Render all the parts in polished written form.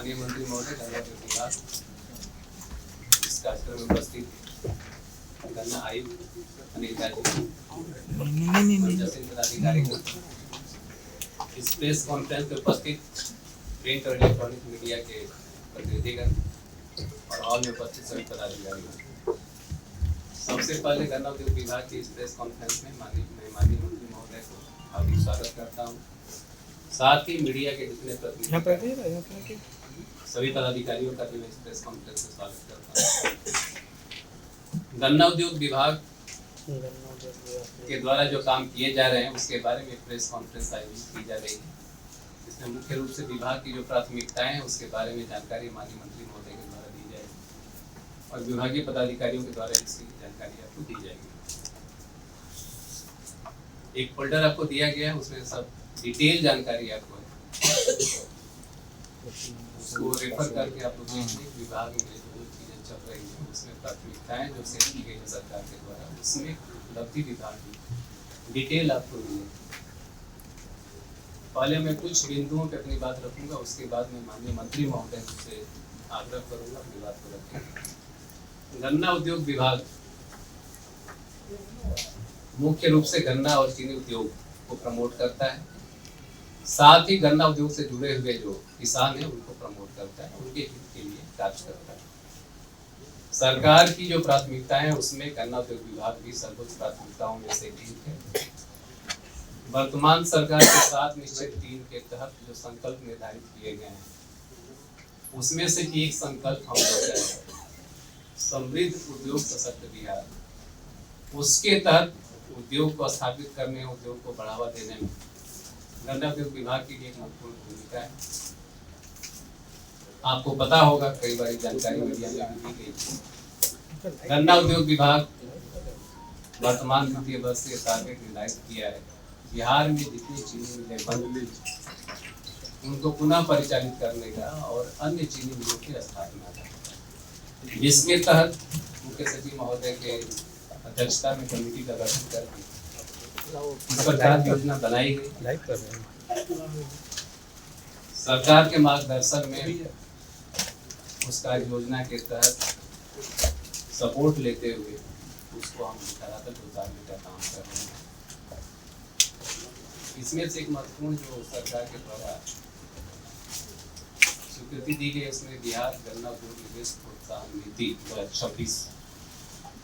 माननीय मंत्री महोदय, गन्ना विभाग इस कार्यक्रम में उपस्थित गन्ना आयुक्त अनिल पदाधिकारी, इस प्रेस कॉन्फ्रेंस में उपस्थित प्रिंट और इलेक्ट्रॉनिक मीडिया के प्रतिनिधिगण और हॉल में उपस्थित सभी पदाधिकारी, सबसे पहले गन्ना उद्योग विभाग की इस प्रेस कॉन्फ्रेंस में माननीय मंत्री महोदय को हार्दिक स्वागत करता हूँ। साथ ही मीडिया के जितने प्रतिनिधि सभी पदाधिकारियों का भी मैं इस प्रेस कॉन्फ्रेंस में स्वागत करता हूँ। गन्ना उद्योग विभाग के द्वारा जो काम किए जा रहे हैं उसके बारे में प्रेस कॉन्फ्रेंस आयोजित की जा रही है। इसमें मुख्य रूप से विभाग की जो प्राथमिकताएं हैं उसके बारे में जानकारी माननीय मंत्री महोदय के द्वारा दी जाएगी और विभागीय पदाधिकारियों के द्वारा इसकी जानकारी आपको दी जाएगी। एक फोल्डर आपको दिया गया है, उसमें सब डिटेल जानकारी आपको है, उसको रेफर करके आप लोग देखिए। विभाग में जो चीजें चल रही हैं उसमें प्राथमिकताएं जो सेट की गई है सरकार के द्वारा, उसमें उपलब्धि विभाग की डिटेल आपको मिलेगी। पहले मैं कुछ बिंदुओं पे अपनी बात रखूंगा, उसके बाद मैं माननीय मंत्री महोदय से आग्रह करूंगा अपनी बात को रखें। गन्ना उद्योग विभाग मुख्य रूप से गन्ना और चीनी उद्योग को प्रमोट करता है, साथ ही गन्ना उद्योग से जुड़े हुए जो किसान हैं उनको प्रमोट करता है, उनके हित के लिए कार्य करता है। सरकार की जो प्राथमिकताएं हैं उसमें गन्ना उद्योग विभाग भी सर्वोच्च प्राथमिकताओं में से एक है। वर्तमान सरकार के 7 निश्चित 3 के तहत जो संकल्प निर्धारित किए गए हैं उसमें से एक संकल्प हम लोग का है समृद्ध उद्योग सशक्त बिहार। उसके तहत उद्योग को स्थापित करने, उद्योग को बढ़ावा देने में गन्ना उद्योग विभाग की एक महत्वपूर्ण भूमिका है। आपको पता होगा, कई बार जानकारी मीडिया में भी दी गई। गन्ना उद्योग विभाग वर्तमान वित्तीय वर्ष से टारगेट निर्धारित किया है बिहार में जितनी चीनी मिलें बंद उनको पुनः परिचालित करने का और अन्य चीनी मिलों की स्थापना का, जिसके तहत मुख्य सचिव महोदय के अध्यक्षता में कमेटी का गठन करके इस प्रकार योजना बनाई गई। सरकार के मार्गदर्शन में उस कार्य योजना के तहत सपोर्ट लेते हुए उसको हम धरातल पर उतारने का काम कर रहे हैं। इसमें से एक महत्वपूर्ण जो सरकार के द्वारा स्वीकृति दी गई उसमें बिहार गन्ना उद्योग निवेश प्रोत्साहन नीति 2026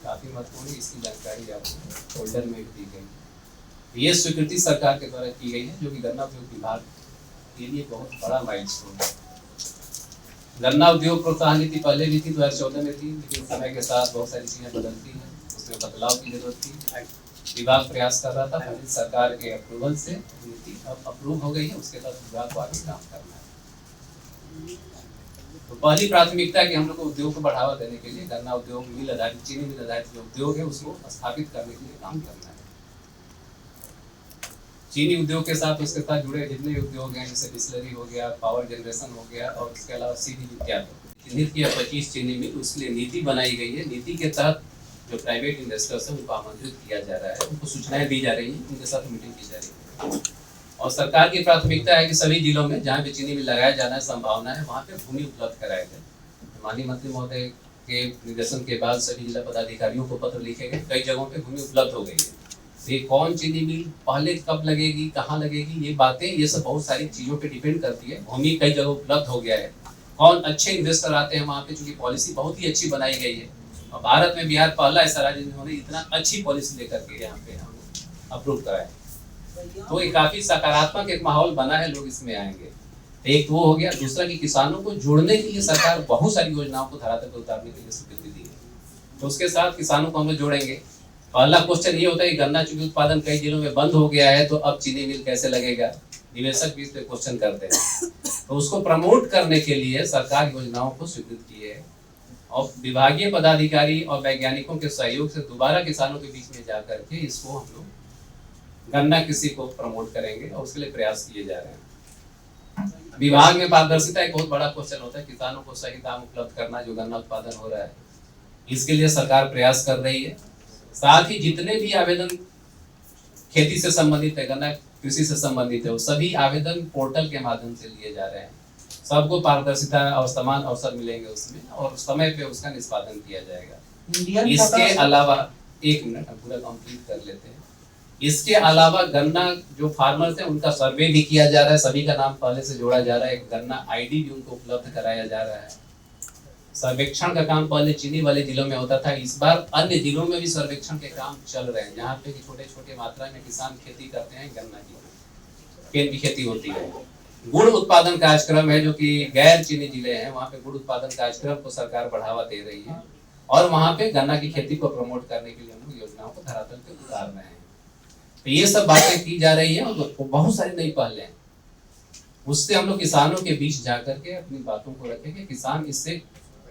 काफी महत्वपूर्ण है। इसकी जानकारी आपको फोल्डर में दी गई। ये स्वीकृति सरकार के द्वारा की गई है जो कि गन्ना उद्योग विभाग के लिए बहुत बड़ा माइलस्टोन है। गन्ना उद्योग प्रोत्साहन नीति पहले भी थी, 2014 में थी, लेकिन समय के साथ बहुत सारी चीजें बदलती हैं, उसमें बदलाव की जरूरत थी। विभाग प्रयास कर रहा था, पहले सरकार के अप्रूवल से नीति अब अप्रूव हो गई है, उसके बाद विभाग को आगे काम करना है। तो पहली प्राथमिकता है कि हम लोग को उद्योग को बढ़ावा देने के लिए गन्ना उद्योग, मिल आधारित, चीनी मिल आधारित जो उद्योग है उसको स्थापित करने के लिए काम करना है। चीनी उद्योग के साथ उसके साथ जुड़े जितने उद्योग हैं जैसे डिस्टिलरी हो गया, पावर जनरेशन हो गया और इसके अलावा सीधी इत्यादि चिन्हित किया 25 चीनी मिल, उसके लिए नीति बनाई गई है। नीति के तहत जो प्राइवेट इन्वेस्टर्स हैं उनको आमंत्रित किया जा रहा है, उनको सूचनाएं दी जा रही हैं, उनके साथ मीटिंग की जा रही है। और सरकार की प्राथमिकता है कि सभी जिलों में जहाँ भी चीनी मिल लगाया जाना है, संभावना है, वहाँ पे भूमि उपलब्ध कराया जाए। माननीय मंत्री महोदय के निर्देशन के बाद सभी जिला पदाधिकारियों को पत्र लिखे गए, कई जगहों पे भूमि उपलब्ध हो गई है। ये कौन चीनी मिल पहले कब लगेगी, कहाँ लगेगी, ये बातें, ये सब बहुत सारी चीजों पे डिपेंड करती है। भूमि कई जगह उपलब्ध हो गया है, कौन अच्छे इन्वेस्टर आते हैं वहाँ पे, चूंकि पॉलिसी बहुत ही अच्छी बनाई गई है और भारत में बिहार पहला ऐसा राज्य जिन्होंने इतना अच्छी पॉलिसी लेकर के यहाँ पे हम अप्रूव कराए, तो ये काफी सकारात्मक एक माहौल बना है, लोग इसमें आएंगे। एक तो वो हो गया, दूसरा कि किसानों को जोड़ने के लिए सरकार बहुत सारी योजनाओं को धरातल पर उतारने के लिए स्वीकृति दी है, तो उसके साथ किसानों को हम लोग जोड़ेंगे। पहला क्वेश्चन ये होता है कि गन्ना चूंकि उत्पादन कई जिलों में बंद हो गया है तो अब चीनी मिल कैसे लगेगा, निवेशक भी इस पे क्वेश्चन करते हैं। तो उसको प्रमोट करने के लिए सरकार योजनाओं को स्वीकृत की है और विभागीय पदाधिकारी और वैज्ञानिकों के सहयोग से दोबारा किसानों के बीच में जाकर के इसको हम लोग गन्ना कृषि को प्रमोट करेंगे और उसके लिए प्रयास किए जा रहे हैं। विभाग में पारदर्शिता एक बहुत बड़ा क्वेश्चन होता है, किसानों को सही दाम उपलब्ध करना जो गन्ना उत्पादन हो रहा है, इसके लिए सरकार प्रयास कर रही है। साथ ही जितने भी आवेदन खेती से संबंधित है, गन्ना कृषि से संबंधित है, वो सभी आवेदन पोर्टल के माध्यम से लिए जा रहे हैं। सबको पारदर्शिता और समान अवसर मिलेंगे उसमें, और समय पे उसका निष्पादन किया जाएगा। इसके अलावा 1 मिनट हम पूरा कंप्लीट कर लेते हैं। इसके अलावा गन्ना जो फार्मर्स हैं उनका सर्वे भी किया जा रहा है, सभी का नाम पहले से जोड़ा जा रहा है, एक गन्ना आईडी भी उनको उपलब्ध कराया जा रहा है। सर्वेक्षण का काम पहले चीनी वाले जिलों में होता था, इस बार अन्य जिलों में भी सर्वेक्षण के काम चल रहे हैं, जहाँ पे छोटे छोटे मात्रा में किसान खेती करते हैं, गन्ना की खेती होती है। गुड़ उत्पादन कार्यक्रम है, जो कि गैर चीनी जिले हैं, वहाँ पे गुड़ उत्पादन कार्यक्रम को सरकार बढ़ावा दे रही है, और वहाँ पे गन्ना की खेती को प्रमोट करने के लिए हम लोग योजनाओं को धरातल पे उतार रहे हैं। तो ये सब बातें की जा रही है, और बहुत सारी नई पहलें हैं। उससे हम लोग किसानों के बीच जाकर के अपनी बातों को रखेंगे। किसान इससे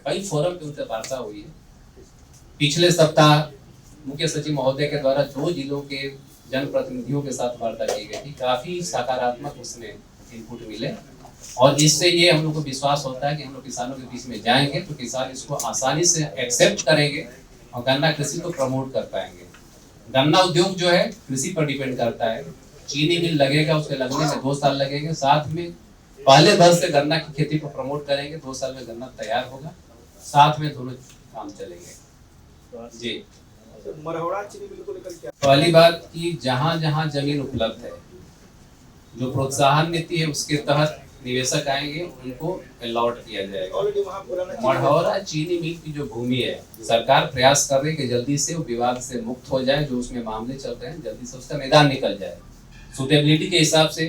कई फोरम पे उनसे वार्ता हुई है। पिछले सप्ताह मुख्य सचिव महोदय के द्वारा 2 जिलों के जनप्रतिनिधियों के साथ वार्ता की गई थी, काफी सकारात्मक उसमें इनपुट मिले, और इससे ये हम लोग को विश्वास होता है कि हम लोग किसानों के बीच में जाएंगे तो किसान इसको आसानी से एक्सेप्ट करेंगे और गन्ना कृषि को प्रमोट कर पाएंगे। गन्ना उद्योग जो है कृषि पर डिपेंड करता है। चीनी मिल लगेगा, उसके लगने में 2 साल लगेंगे, साथ में पहले वर्ष से गन्ना की खेती को प्रमोट करेंगे, 2 साल में गन्ना तैयार होगा, साथ में दोनों काम चलेंगे। जी, मरहौड़ा चीनी मिल को लेकर क्या? पहली बात कि जहाँ जहाँ जमीन उपलब्ध है, जो प्रोत्साहन नीति है उसके तहत निवेशक आएंगे, उनको अलॉट किया जाएगा। ऑलरेडी वहाँ पुराना मढ़ौरा चीनी मिल की जो भूमि है, सरकार प्रयास कर रही है कि जल्दी से वो विवाद से मुक्त हो जाए, जो उसमें मामले चल रहे हैं जल्दी से उसका निदान निकल जाए। सुटेबिलिटी के हिसाब से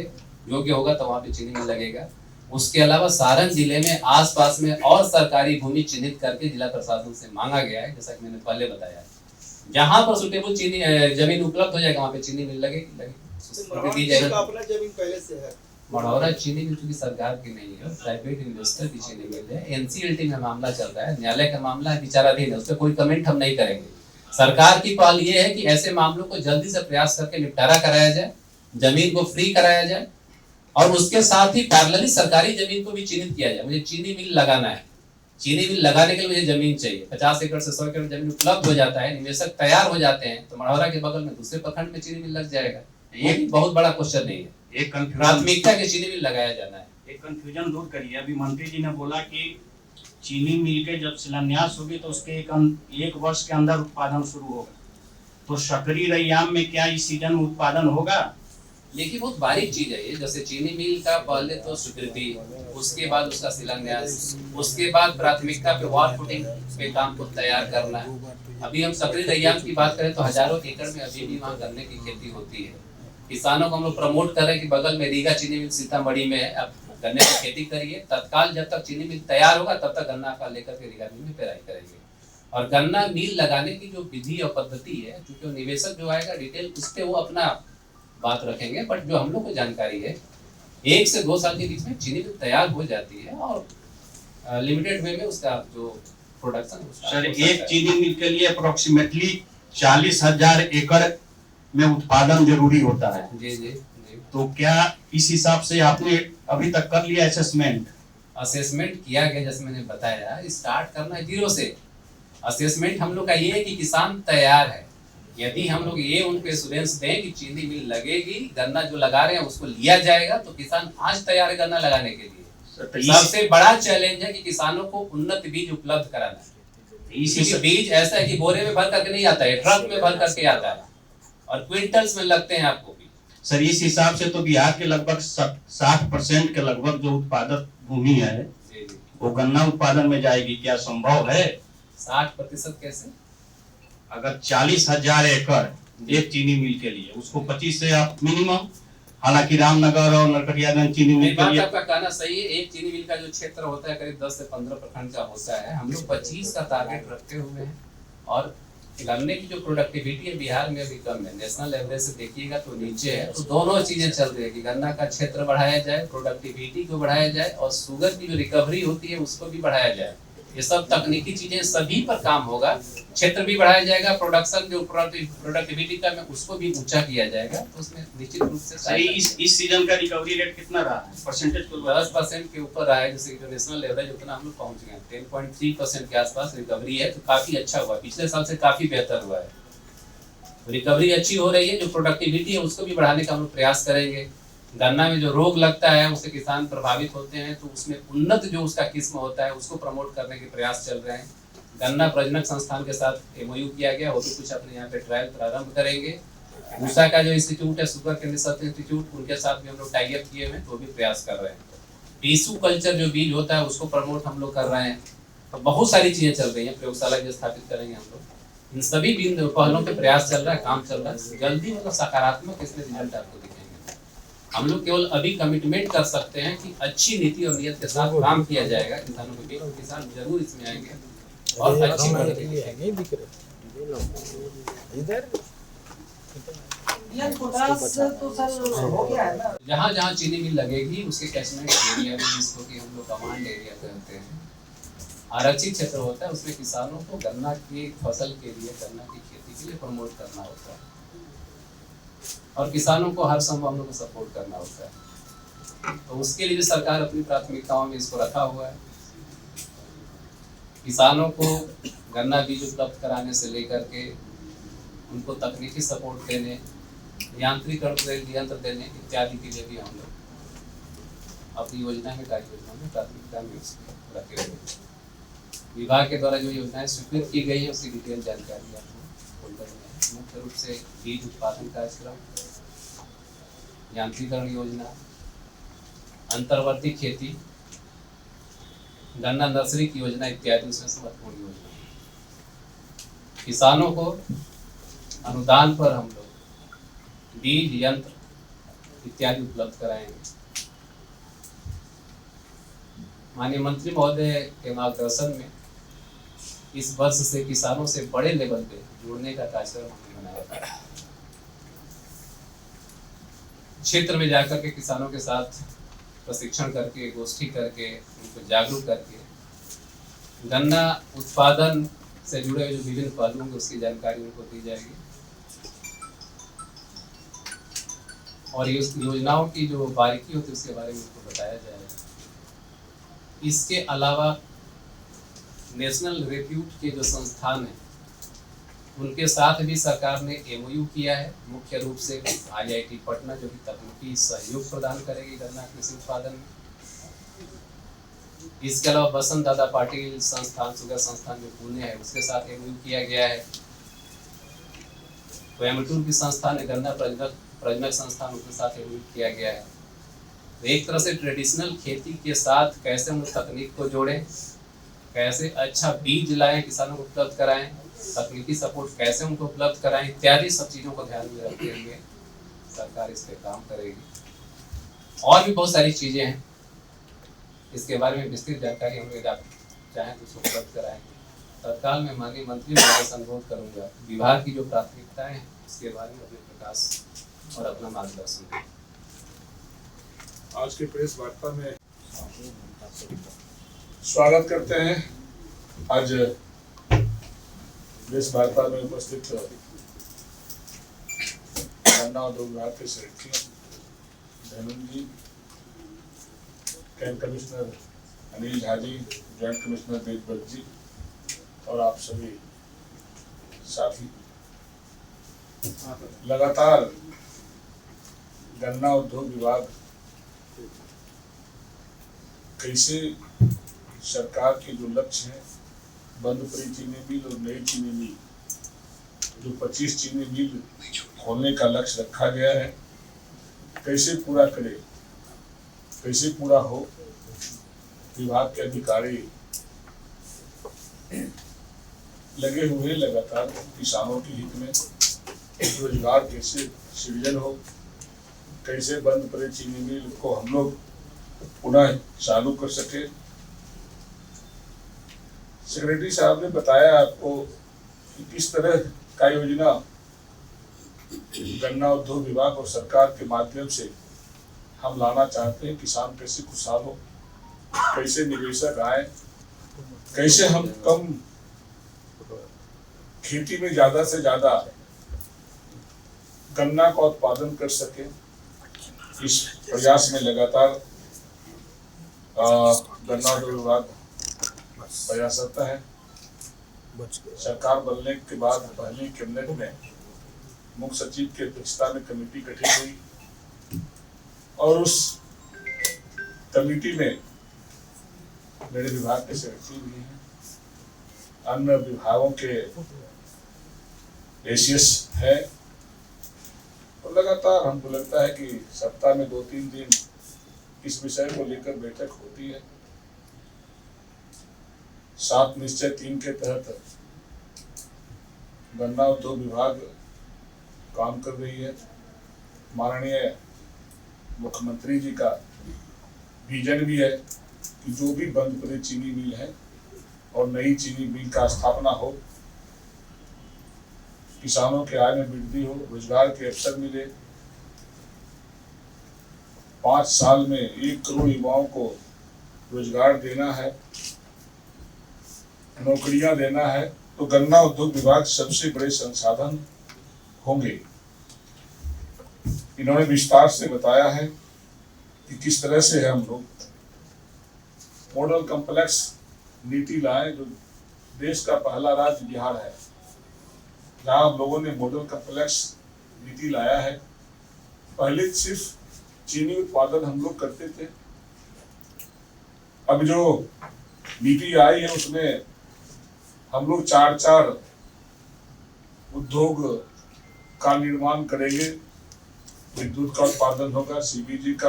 योग्य होगा तो वहाँ पे चीनी मिल लगेगा। उसके अलावा सारण जिले में आसपास में और सरकारी भूमि चिन्हित करके जिला प्रशासन से मांगा गया है, जैसा कि मैंने पहले बताया। जहाँ पर सुटेबल चीनी जमीन उपलब्ध हो जाएगा वहाँ पे चीनी मिल लगेगी। अपना जमीन पहले से है। मढ़ौरा चीनी मिल चूंकि सरकार की नहीं है, प्राइवेट इन्वेस्टर की चीनी मिल है। एनसीएलटी में मामला चल रहा है, न्यायालय का मामला है, विचाराधीन है, उस पर कोई कमेंट हम नहीं करेंगे। सरकार की पहल ये है कि ऐसे मामलों को जल्दी से प्रयास करके निपटारा कराया जाए, जमीन को फ्री कराया जाए, और उसके साथ ही पैरेलली सरकारी जमीन को भी चिन्हित किया जाए। मुझे चीनी मिल लगाना है, चीनी मिल लगाने के लिए मुझे जमीन चाहिए, 50 एकड़ से 100 एकड़ जमीन उपलब्ध हो जाता है, निवेशक तैयार हो जाते हैं, तो मढ़ौरा के बगल में दूसरे प्रखंड में चीनी मिल लग जाएगा। ये भी बहुत बड़ा क्वेश्चन नहीं है, एक प्राथमिकता के चीनी मिल लगाया जाना है। एक कंफ्यूजन दूर करिए। अभी मंत्री जी ने बोला कि चीनी मिल के जब शिलान्यास होगी तो उसके एक वर्ष के अंदर उत्पादन शुरू होगा, तो सकरी रैयाम में क्या इस सीजन में उत्पादन होगा? देखिए, बहुत बारीक चीज है ये। जैसे चीनी मिल का पहले तो स्वीकृति, उसके बाद उसका शिलान्यास, उसके बाद प्राथमिकता पे वॉर फुटिंग पे काम को तैयार करना है। अभी हम सकरी रैयाम की बात करें तो हजारों एकड़ में अभी भी वहाँ गन्ने की खेती होती है। किसानों को हम लोग प्रमोट कर रहे हैं कि बगल में रीगा चीनी मिल सीतामढ़ी में है, अब गन्ने की खेती करिए। तत्काल जब तक चीनी मिल तैयार होगा तब तक गन्ना का लेकर के रीगा मिल में पेराई करेंगे। और गन्ना मिल लगाने की जो विधि और पद्धति है, क्योंकि निवेशक जो आएगा डिटेल उस पर वो अपना बात रखेंगे, बट जो हम लोग को जानकारी है 1 से 2 साल के बीच में चीनी मिल तैयार हो जाती है, और लिमिटेड वे में उसका जो प्रोडक्शन। सर, एक चीनी मिल के लिए अप्रोक्सीमेटली 40,000 एकड़ में उत्पादन जरूरी होता है। जी जी। तो क्या इस हिसाब से आपने अभी तक कर लिया असेसमेंट? असेसमेंट किया गया, जैसे मैंने बताया, स्टार्ट करना है 0 से। असेसमेंट हम लोग का ये है कि किसान तैयार है। यदि हम लोग ये उनको एश्योरेंस दें कि चीनी मिल लगेगी, गन्ना जो लगा रहे हैं उसको लिया जाएगा, तो किसान आज तैयार है गन्ना लगाने के लिए। सबसे बड़ा चैलेंज है कि किसानों को उन्नत बीज उपलब्ध कराना है। इसी बीज ऐसा है कि बोरे में भर करके नहीं आता है, ट्रक में भर करके आता है, और क्विंटल्स में लगते हैं आपको भी। सर, इस हिसाब से तो बिहार के लगभग 60% के लगभग जो उत्पादक भूमि है वो गन्ना उत्पादन में जाएगी। क्या संभव है? 60% कैसे? अगर 40,000 एकड़ एक चीनी मिल के लिए, उसको 25 से आप मिनिमम, हालांकि रामनगर और नरकटियागंज चीनी मिल के लिए। आपका कहना सही है। एक चीनी मिल का जो क्षेत्र होता है करीब 10 से 15 प्रखंड का होता है। हम लोग 25 का टारगेट रखे हुए हैं, और गन्ने की जो प्रोडक्टिविटी है बिहार में अभी कम है, नेशनल एवरेज से देखिएगा तो नीचे है। तो दोनों चीजें चल रही है कि गन्ना का क्षेत्र बढ़ाया जाए, प्रोडक्टिविटी को बढ़ाया जाए, और शुगर की जो रिकवरी होती है उसको भी बढ़ाया जाए। ये सब तकनीकी चीजें सभी पर काम होगा। क्षेत्र भी बढ़ाया जाएगा, प्रोडक्शन जो प्रोडक्टिविटी का में उसको भी ऊंचा किया जाएगा, तो उसमें निश्चित रूप से सही। इस सीजन का रिकवरी रेट कितना रहा है? परसेंटेज को 10% के ऊपर रहा है। जैसे जो नेशनल एवरेज उतना हम लोग पहुंच गए, 10.3% के आसपास रिकवरी है, तो काफी अच्छा हुआ। पिछले साल से काफी बेहतर हुआ है, रिकवरी अच्छी हो रही है। जो प्रोडक्टिविटी है उसको भी बढ़ाने का हम लोग प्रयास करेंगे। गन्ना में जो रोग लगता है उससे किसान प्रभावित होते हैं, तो उसमें उन्नत जो उसका किस्म होता है उसको प्रमोट करने के प्रयास चल रहे हैं। गन्ना प्रजनक संस्थान के साथ एमओयू किया गया, वो भी कुछ अपने यहाँ पे ट्रायल प्रारंभ करेंगे। पूसा का जो इंस्टीट्यूट है सुगर केंद्र रिसर्च इंस्टीट्यूट, उनके साथ भी हम लोग टाई अप किए हुए हैं, तो भी प्रयास कर रहे हैं। टीसू कल्चर जो बीज होता है उसको प्रमोट हम लोग कर रहे हैं। तो बहुत सारी चीजें चल रही हैं, प्रयोगशाला भी स्थापित करेंगे हम लोग। इन सभी पहलों पे प्रयास चल रहा है, काम चल रहा है। जल्दी मतलब सकारात्मक इसमें रिजल्ट आपको दिखेंगे। हम लोग केवल अभी कमिटमेंट कर सकते हैं कि अच्छी नीति और नियत के साथ काम किया जाएगा किसानों के बीच, किसान जरूर इसमें आएंगे और अच्छी प्रगति दिखेगी। जहाँ जहाँ चीनी मिल लगेगी उसके कैचमेंट एरिया में, जिसको कि हम लोग कमांड एरिया कहते हैं, आरक्षित क्षेत्र होता है, उसमें किसानों को गन्ना की फसल के लिए, गन्ना की खेती के लिए प्रमोट करना होता है और किसानों को हर संभव हम लोग को सपोर्ट करना होता है। तो उसके लिए भी सरकार अपनी प्राथमिकताओं में इसको रखा हुआ है। किसानों को गन्ना बीज उपलब्ध कराने से लेकर के उनको तकनीकी सपोर्ट देने, यांत्रिकरण यंत्र देने इत्यादि के लिए भी हम लोग अपनी योजना में, कार्य योजना में प्राथमिकता में उसको रखे हुए हैं। विभाग के द्वारा जो योजनाएं स्वीकृत की गई है उसकी डिटेल जानकारी आपको फोल्डर में है। मुख्य रूप से बीज उत्पादन कार्यक्रम, यांत्रिकरण योजना, अंतर्वर्ती खेती, गन्ना नर्सरी की योजना इत्यादि उसमें से महत्वपूर्ण योजना। किसानों को अनुदान पर हम लोग बीज, यंत्र इत्यादि उपलब्ध कराएंगे। माननीय मंत्री महोदय के मार्गदर्शन में इस वर्ष से किसानों से बड़े लेवल पे जुड़ने का कार्यक्रम हमने बनाया था। क्षेत्र में जाकर के किसानों के साथ प्रशिक्षण करके, गोष्ठी करके, उनको जागरूक करके गन्ना उत्पादन से जुड़े हुए जो विभिन्न पहलू होंगे उसकी जानकारी उनको दी जाएगी और ये योजनाओं की जो बारीकी होती है उसके बारे में उनको बताया जाएगा। इसके अलावा नेशनल रेप्यूट के जो संस्थान हैं उनके साथ भी सरकार ने एमओयू किया है। मुख्य रूप से IIT पटना जो कि तकनीकी सहयोग प्रदान करेगी गन्ना कृषि उत्पादन में। इसके अलावा बसंत दादा पाटिल संस्थान, शुगर संस्थान जो पुणे है, उसके साथ एमओयू किया गया है। कोयम्बटूर की संस्थान है गन्ना प्रजनक संस्थान, उसके साथ एमओयू किया गया है। तो एक तरह से ट्रेडिशनल खेती के साथ कैसे हम तकनीक को जोड़ें, कैसे अच्छा बीज लाएं, किसानों को उपलब्ध कराएं, तकनीकी सपोर्ट कैसे उनको उपलब्ध कराएं, इत्यादि सब चीज़ों को ध्यान में रखते हुए सरकार इस पे काम करेगी। और भी बहुत सारी चीज़ें हैं, इसके बारे में विस्तृत जानकारी हम लोग चाहें तो उसको उपलब्ध कराएंगे। तत्काल में माननीय मंत्री महोदय से अनुरोध करूँगा विभाग की जो प्राथमिकताएं हैं उसके बारे में अपने प्रकाश और अपना मार्गदर्शन दें। आज के प्रेस वार्ता में स्वागत करते हैं। आज प्रेस वार्ता में उपस्थित गन्ना उद्योग विभाग के सेक्रेटरी धनुन जी, camp commissioner Anil Jha ji, joint commissioner देशभक्त जी और आप सभी साथी। लगातार गन्ना उद्योग विभाग कैसे सरकार के जो लक्ष्य हैं, बंद पड़ी चीनी मिल और नई चीनी मिल, जो 25 चीनी मिल खोलने का लक्ष्य रखा गया है, कैसे पूरा करे, कैसे पूरा हो। विभाग के अधिकारी लगे हुए लगातार किसानों के हित में, रोजगार कैसे सृजन हो, कैसे बंद पड़े चीनी मिल को हम लोग पुनः चालू कर सके। सेक्रेटरी साहब ने बताया आपको कि किस तरह का योजना गन्ना उद्योग विभाग और सरकार के माध्यम से हम लाना चाहते हैं। किसान कैसे खुशहाल हो, कैसे निवेशक आए, कैसे हम कम खेती में ज्यादा से ज्यादा गन्ना का उत्पादन कर सके। इस प्रयास में लगातार गन्ना उद्योग विभाग प्रयासरत है। सरकार बनने के बाद पहली कैबिनेट में मुख्य सचिव की अध्यक्षता में कमेटी गठित हुई और उस कमेटी में मेरे विभाग के सेक्रेटरी भी हैं, अन्य विभागों के एसीएस है, और लगातार हमको लगता है कि सप्ताह में 2-3 दिन इस विषय को लेकर बैठक होती है। 7 निश्चय 3 के तहत गन्ना उद्योग विभाग काम कर रही है। माननीय मुख्यमंत्री जी का विजन भी है कि जो भी बंद पड़े चीनी मिल है और नई चीनी मिल का स्थापना हो, किसानों के आय में वृद्धि हो, रोजगार के अवसर मिले। 5 साल में 1 करोड़ युवाओं को रोजगार देना है, नौकरियां देना है, तो गन्ना उद्योग विभाग सबसे बड़े संसाधन होंगे। इन्होंने विस्तार से बताया है कि किस तरह से हम लोग मॉडल कॉम्प्लेक्स नीति लाए, जो देश का पहला राज्य बिहार है जहां हम लोगों ने मॉडल कॉम्प्लेक्स नीति लाया है। पहले सिर्फ चीनी उत्पादन हम लोग करते थे, अब जो नीति आई है उसमें हम लोग 4 उद्योग का निर्माण करेंगे। विद्युत का उत्पादन होगा, सीबीजी का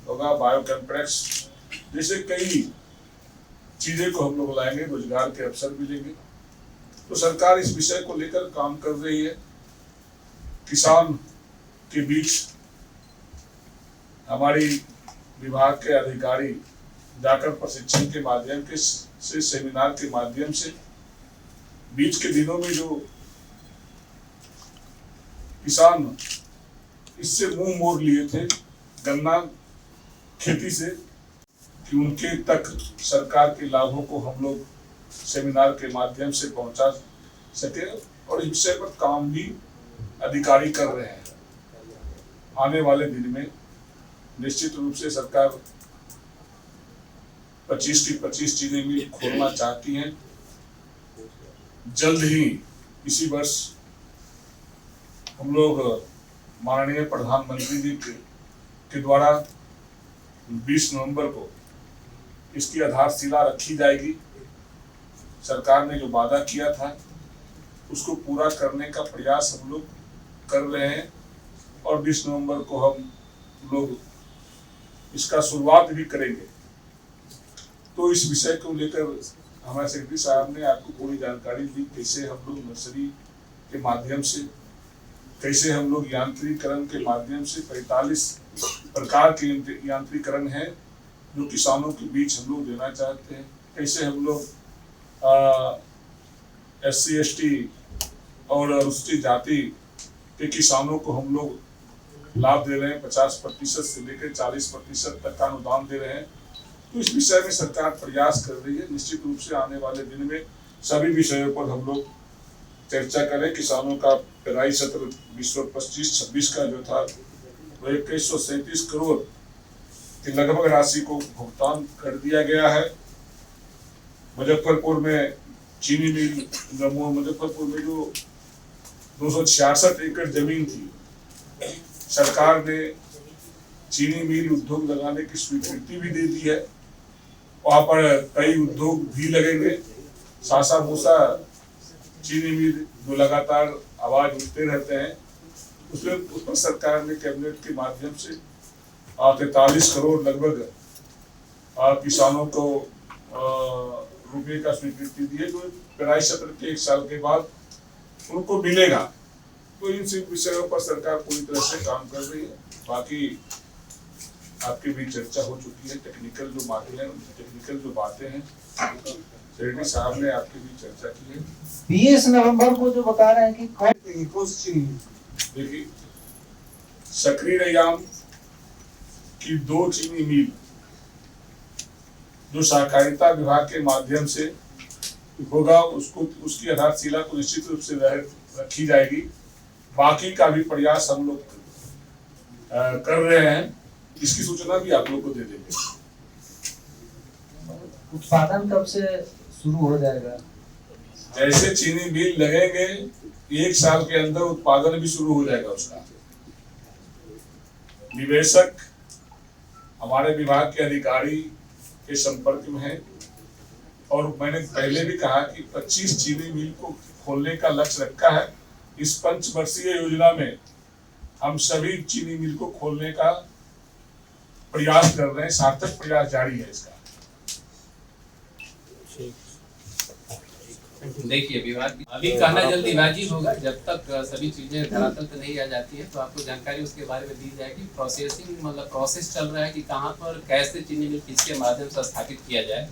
होगा, बायो कॉम्प्लेक्स जैसे कई चीजें को हम लोग लाएंगे, रोजगार के अवसर मिलेंगे। तो सरकार इस विषय को लेकर काम कर रही है। किसान के बीच हमारी विभाग के अधिकारी जाकर प्रशिक्षण के माध्यम से, सेमिनार के माध्यम से, बीच के दिनों में जो किसान इससे मुंह मोड़ लिए थे गन्ना खेती से, कि उनके तक सरकार के लाभों को हम लोग सेमिनार के माध्यम से पहुंचा सके, और इस विषय पर काम भी अधिकारी कर रहे हैं। आने वाले दिन में निश्चित रूप से सरकार 25 की 25 चीनी मिल खोलना चाहती है। जल्द ही इसी वर्ष हम लोग माननीय प्रधानमंत्री जी के द्वारा 20 नवंबर को इसकी आधारशिला रखी जाएगी। सरकार ने जो वादा किया था उसको पूरा करने का प्रयास हम लोग कर रहे हैं, और 20 नवंबर को हम लोग इसका शुरुआत भी करेंगे। तो इस विषय को लेकर हमारे सेक्रेटरी साहब ने आपको पूरी जानकारी दी, कैसे हम लोग नर्सरी के माध्यम से, कैसे हम लोग यांत्रिकरण के माध्यम से 45 प्रकार के यांत्रिकरण हैं जो किसानों के बीच हम लोग देना चाहते हैं। कैसे हम लोग SC ST और अनुसूचित जाति के किसानों को हम लोग लाभ दे रहे हैं, 50% से लेकर 40% तक का अनुदान दे रहे हैं। तो इस विषय में सरकार प्रयास कर रही है। निश्चित रूप से आने वाले दिन में सभी विषयों पर हम लोग चर्चा करें। किसानों का पेराई सत्र 2025-26 का जो था वो 2137 करोड़ की लगभग राशि को भुगतान कर दिया गया है। मुजफ्फरपुर में चीनी मिल, मुजफ्फरपुर में जो 266 एकड़ जमीन थी, सरकार ने चीनी मिल उद्योग लगाने की स्वीकृति भी दे दी है। वहां पर कई उद्योग भी लगेंगे। सासा मूसा चीनी मिल जो लगातार आवाज उठते रहते हैं, उसमें उस पर सरकार ने कैबिनेट के माध्यम से 43 करोड़ लगभग किसानों को रुपये का स्वीकृति दी है, जो पेराई सत्र के 1 साल के बाद उनको मिलेगा। तो इन सब विषयों पर सरकार पूरी तरह से काम कर रही है। बाकी आपके भी चर्चा हो चुकी है, टेक्निकल जो बातें हैं, टेक्निकल जो बातें हैं सेक्रेटरी साहब ने आपकी भी चर्चा की है। 20 नवंबर को जो बता रहे हैं कि कौन सी चीनी, देखिए सक्रिय रैयाम की 2 चीनी मिल जो सहकारिता विभाग के माध्यम से होगा, उसको उसकी आधारशिला को निश्चित रूप से रखी जाएगी। बाकी का भी प्रयास हम लोग कर रहे हैं, इसकी सूचना भी आप लोग को दे देंगे। उत्पादन कब से शुरू हो जाएगा? जैसे चीनी मिल लगेंगे 1 साल के अंदर उत्पादन भी शुरू हो जाएगा उसका। निवेशक हमारे विभाग के अधिकारी के संपर्क में हैं और मैंने पहले भी कहा कि 25 चीनी मिल को खोलने का लक्ष्य रखा है। इस पंचवर्षीय योजना में हम सभी चीनी मिल को खोलने का प्रयास कर रहे हैं, सार्थक प्रयास जारी है इसका। देखिए विभाग अभी कहना जल्दीबाजी होगा, जब तक सभी चीजें धरातल पे नहीं आ जाती है तो आपको जानकारी उसके बारे में दी जाएगी। प्रोसेसिंग मतलब प्रोसेस चल रहा है कि कहाँ पर कैसे चीनी मिल किसके माध्यम से स्थापित किया जाए,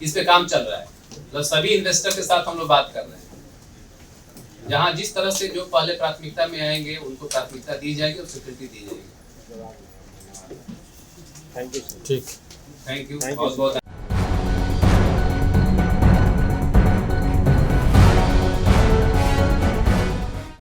इस पे काम चल रहा है। मतलब सभी इन्वेस्टर के साथ हम लोग बात कर रहे हैं। जहाँ जिस तरह से जो पहले प्राथमिकता में आएंगे उनको प्राथमिकता दी जाएगी और स्वीकृति दी जाएगी। ठीक, थैंक यू बहुत बहुत।